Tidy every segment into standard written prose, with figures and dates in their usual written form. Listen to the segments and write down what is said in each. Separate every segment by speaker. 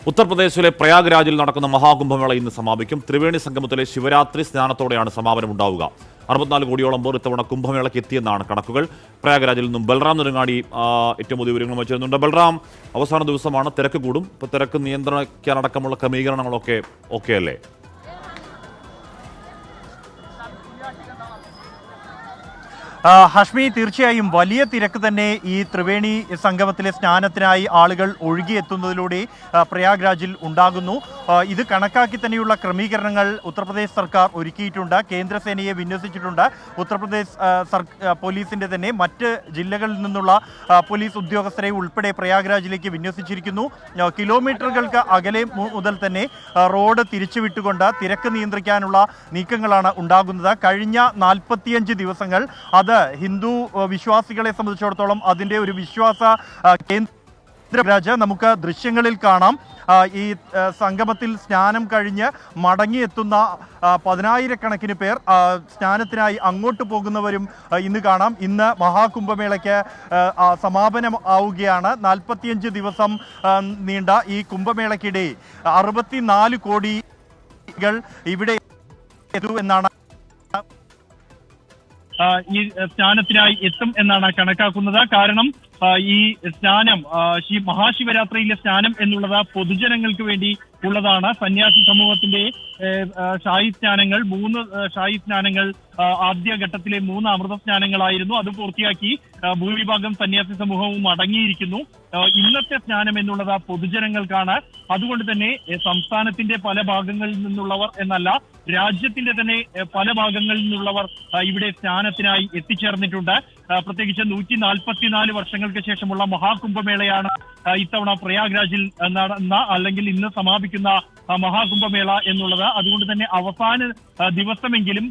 Speaker 1: ഉത്തർപ്രദേശിലെ പ്രയാഗ്രാജിൽ നടക്കുന്ന മഹാകുംഭമേള ഇന്ന് സമാപിക്കും. ത്രിവേണി സംഗമത്തിലെ ശിവരാത്രി സ്നാനത്തോടെയാണ് സമാപനം ഉണ്ടാവുക. 64 കോടിയോളം പേർ ഇത്തവണ കുംഭമേളയ്ക്ക് എത്തിയെന്നാണ് കണക്കുകൾ. പ്രയാഗ്രാജിൽ നിന്നും ബൽറാം നെടുങ്ങാടി ഏറ്റവും പുതിയ വിവരങ്ങൾ വെച്ചിരുന്നുണ്ട്. ബൽറാം, അവസാന ദിവസമാണ്, തിരക്ക് കൂടും. ഇപ്പോൾ തിരക്ക് നിയന്ത്രിക്കാനടക്കമുള്ള ക്രമീകരണങ്ങളൊക്കെ ഓക്കെ അല്ലേ?
Speaker 2: ഹഷ്മി, തീർച്ചയായും വലിയ തിരക്ക് തന്നെ ഈ ത്രിവേണി സംഗമത്തിലെ സ്നാനത്തിനായി ആളുകൾ ഒഴുകിയെത്തുന്നതിലൂടെ പ്രയാഗ്രാജിൽ ഉണ്ടാകുന്നു. ഇത് കണക്കാക്കി തന്നെയുള്ള ക്രമീകരണങ്ങൾ ഉത്തർപ്രദേശ് സർക്കാർ ഒരുക്കിയിട്ടുണ്ട്. കേന്ദ്രസേനയെ വിന്യസിച്ചിട്ടുണ്ട്. ഉത്തർപ്രദേശ് പോലീസിന്റെ തന്നെ മറ്റ് ജില്ലകളിൽ നിന്നുള്ള പോലീസ് ഉദ്യോഗസ്ഥരെ ഉൾപ്പെടെ പ്രയാഗ്രാജിലേക്ക് വിന്യസിച്ചിരിക്കുന്നു. കിലോമീറ്ററുകൾക്ക് അകലെ മുതൽ തന്നെ റോഡ് തിരിച്ചുവിട്ടുകൊണ്ട് തിരക്ക് നിയന്ത്രിക്കാനുള്ള നീക്കങ്ങളാണ് ഉണ്ടാകുന്നത്. കഴിഞ്ഞ 45 ദിവസങ്ങൾ അത് ഹിന്ദു വിശ്വാസികളെ സംബന്ധിച്ചിടത്തോളം അതിൻ്റെ ഒരു വിശ്വാസ കേന്ദ്ര. നമുക്ക് ദൃശ്യങ്ങളിൽ കാണാം, ഈ സംഗമത്തിൽ സ്നാനം കഴിഞ്ഞ് മടങ്ങിയെത്തുന്ന 10,000-കണക്കിന് പേർ സ്നാനത്തിനായി അങ്ങോട്ട് പോകുന്നവരും ഇന്ന് കാണാം. ഇന്ന് മഹാകുംഭമേളയ്ക്ക് സമാപനം ആവുകയാണ്. 45 ദിവസം നീണ്ട ഈ കുംഭമേളയ്ക്കിടെ 64 കോടികൾ ഇവിടെ എന്നാണ് ഈ സ്നാനത്തിനായി എത്തും എന്നാണ് കണക്കാക്കുന്നത്. കാരണം ഈ സ്നാനം, മഹാശിവരാത്രിയിലെ സ്നാനം എന്നുള്ളത് പൊതുജനങ്ങൾക്ക് വേണ്ടി ഉള്ളതാണ്. സന്യാസി സമൂഹത്തിന്റെ ഷാഹി സ്നാനങ്ങൾ, 3 ഷാഹി സ്നാനങ്ങൾ ആദ്യഘട്ടത്തിലെ 3 അമൃത സ്നാനങ്ങളായിരുന്നു. അത് പൂർത്തിയാക്കി ഭൂരിഭാഗം സന്യാസി സമൂഹവും അടങ്ങിയിരിക്കുന്നു. ഇന്നത്തെ സ്നാനം എന്നുള്ളത് പൊതുജനങ്ങൾക്കാണ്. അതുകൊണ്ട് തന്നെ സംസ്ഥാനത്തിന്റെ പല ഭാഗങ്ങളിൽ നിന്നുള്ളവർ എന്നല്ല, രാജ്യത്തിന്റെ തന്നെ പല ഭാഗങ്ങളിൽ നിന്നുള്ളവർ ഇവിടെ സ്നാനത്തിനായി എത്തിച്ചേർന്നിട്ടുണ്ട്. പ്രത്യേകിച്ച് 144 വർഷങ്ങൾക്ക് ശേഷമുള്ള മഹാകുംഭമേളയാണ് ഇത്തവണ പ്രയാഗ്രാജിൽ നടന്ന, അല്ലെങ്കിൽ ഇന്ന് സമാപിക്കുന്ന മഹാകുംഭമേള എന്നുള്ളത്. അതുകൊണ്ട് തന്നെ അവസാന ദിവസമെങ്കിലും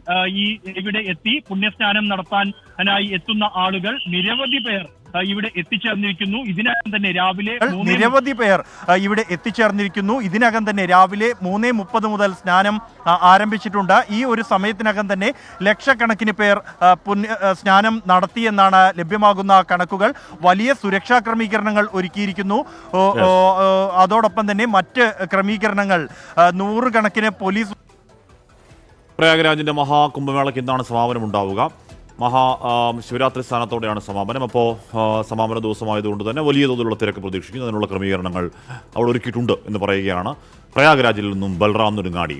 Speaker 2: ഇവിടെ എത്തി പുണ്യസ്നാനം നടത്താനായി എത്തുന്ന ആളുകൾ നിരവധി പേർ ഇവിടെ എത്തിച്ചേർന്നിരിക്കുന്നു. ഇതിനകം തന്നെ രാവിലെ നിരവധി പേർ ഇവിടെ എത്തിച്ചേർന്നിരിക്കുന്നു. ഇതിനകം തന്നെ രാവിലെ 3:30 മുതൽ സ്നാനം ആരംഭിച്ചിട്ടുണ്ട്. ഈ ഒരു സമയത്തിനകം തന്നെ ലക്ഷക്കണക്കിന് പേർ സ്നാനം നടത്തിയെന്നാണ് ലഭ്യമാകുന്ന കണക്കുകൾ. വലിയ സുരക്ഷാ ക്രമീകരണങ്ങൾ ഒരുക്കിയിരിക്കുന്നു. അതോടൊപ്പം തന്നെ മറ്റ് ക്രമീകരണങ്ങൾ 100 കണക്കിന് പോലീസ്.
Speaker 1: പ്രയാഗ്രാജിന്റെ മഹാകുംഭമേളയ്ക്ക് ഇന്നാണ് സമാപനം ഉണ്ടാവുക. ശിവരാത്രി സ്ഥാനത്തോടെയാണ് സമാപനം. അപ്പോൾ സമാപന ദിവസമായതുകൊണ്ട് തന്നെ വലിയ തോതിലുള്ള തിരക്ക് പ്രതീക്ഷിക്കുന്നു. അതിനുള്ള ക്രമീകരണങ്ങൾ അവിടെ ഒരുക്കിയിട്ടുണ്ട് എന്ന് പറയുകയാണ് പ്രയാഗ്രാജിൽ നിന്നും ബൽറാം നെടുങ്ങാടി.